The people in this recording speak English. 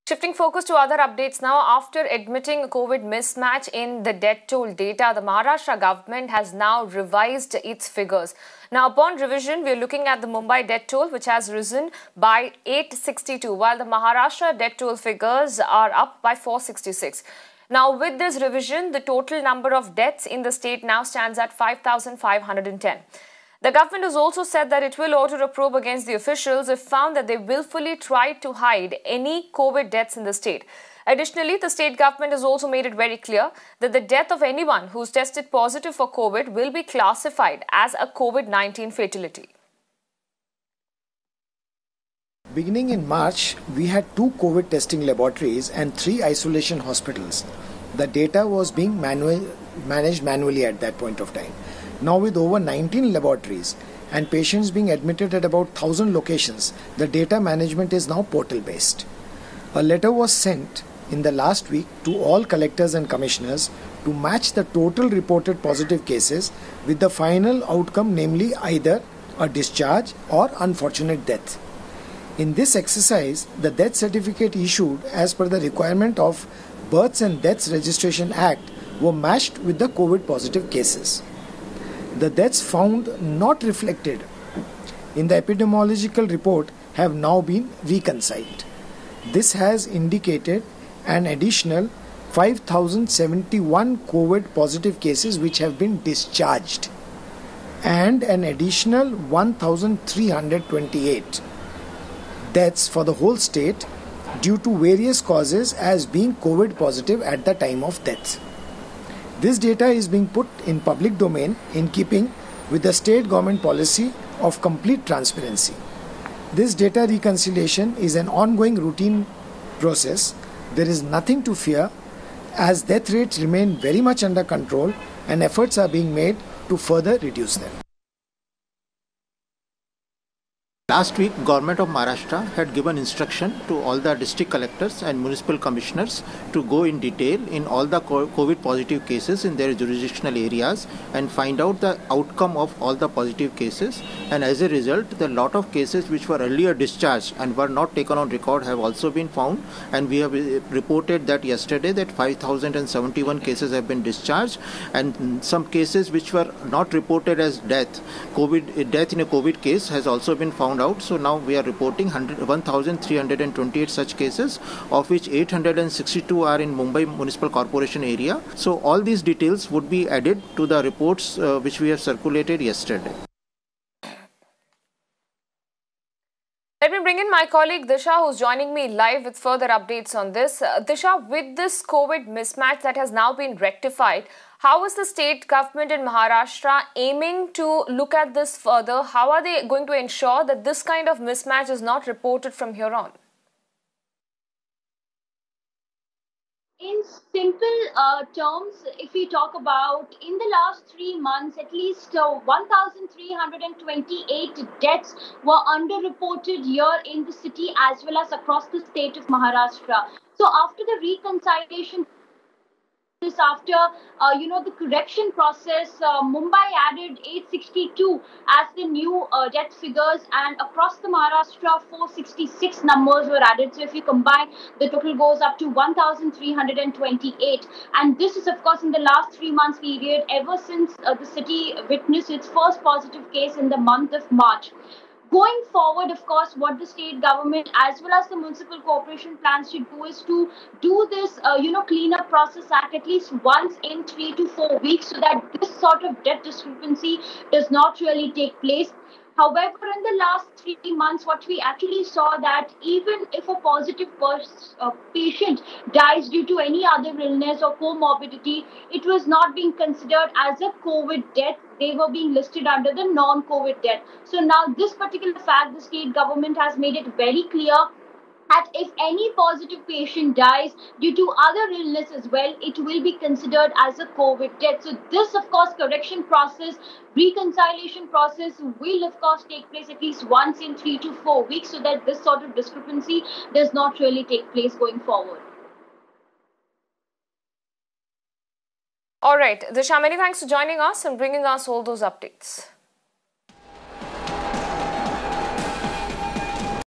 Shifting focus to other updates now, after admitting COVID mismatch in the death toll data, the Maharashtra government has now revised its figures. Now, upon revision, we are looking at the Mumbai death toll, which has risen by 862, while the Maharashtra death toll figures are up by 466. Now, with this revision, the total number of deaths in the state now stands at 5,510. The government has also said that it will order a probe against the officials if found that they willfully tried to hide any COVID deaths in the state. Additionally, the state government has also made it very clear that the death of anyone who's tested positive for COVID will be classified as a COVID-19 fatality. Beginning in March, we had 2 COVID testing laboratories and 3 isolation hospitals. The data was being managed manually at that point of time. Now with over 19 laboratories and patients being admitted at about 1,000 locations, the data management is now portal-based. A letter was sent in the last week to all collectors and commissioners to match the total reported positive cases with the final outcome, namely either a discharge or unfortunate death. In this exercise, the death certificate issued as per the requirement of Births and Deaths Registration Act were matched with the COVID positive cases. The deaths found not reflected in the epidemiological report have now been reconciled. This has indicated an additional 5,071 COVID positive cases which have been discharged and an additional 1,328 deaths for the whole state due to various causes as being COVID positive at the time of death. This data is being put in public domain in keeping with the state government policy of complete transparency. This data reconciliation is an ongoing routine process. There is nothing to fear as death rates remain very much under control and efforts are being made to further reduce them. Last week, Government of Maharashtra had given instruction to all the district collectors and municipal commissioners to go in detail in all the COVID positive cases in their jurisdictional areas and find out the outcome of all the positive cases. And as a result, the lot of cases which were earlier discharged and were not taken on record have also been found. And we have reported that yesterday that 5,071 cases have been discharged, and some cases which were not reported as death in a COVID case has also been found out. So now we are reporting 1,328 such cases, of which 862 are in Mumbai Municipal Corporation area. So all these details would be added to the reports which we have circulated yesterday. Let me bring in my colleague Disha, who's joining me live with further updates on this. Disha, with this COVID mismatch that has now been rectified, how is the state government in Maharashtra aiming to look at this further? How are they going to ensure that this kind of mismatch is not reported from here on? In simple terms, if we talk about in the last 3 months, at least 1,328 deaths were underreported here in the city as well as across the state of Maharashtra. So after the reconciliation, after the correction process, Mumbai added 862 as the new death figures, and across the Maharashtra 466 numbers were added. So if you combine, the total goes up to 1,328, and this is of course in the last 3 months period ever since the city witnessed its first positive case in the month of March. Going forward, of course, what the state government as well as the municipal corporation plans to do is to do this, cleanup process at least once in 3 to 4 weeks, so that this sort of death discrepancy does not really take place. However, in the last 3 months, what we actually saw that even if a positive patient dies due to any other illness or comorbidity, it was not being considered as a COVID death. They were being listed under the non-COVID death. So now this particular fact, the state government has made it very clear that if any positive patient dies due to other illness as well, it will be considered as a COVID death. So this, of course, correction process, reconciliation process will, of course, take place at least once in 3 to 4 weeks, so that this sort of discrepancy does not really take place going forward. All right, Disha, many thanks for joining us and bringing us all those updates.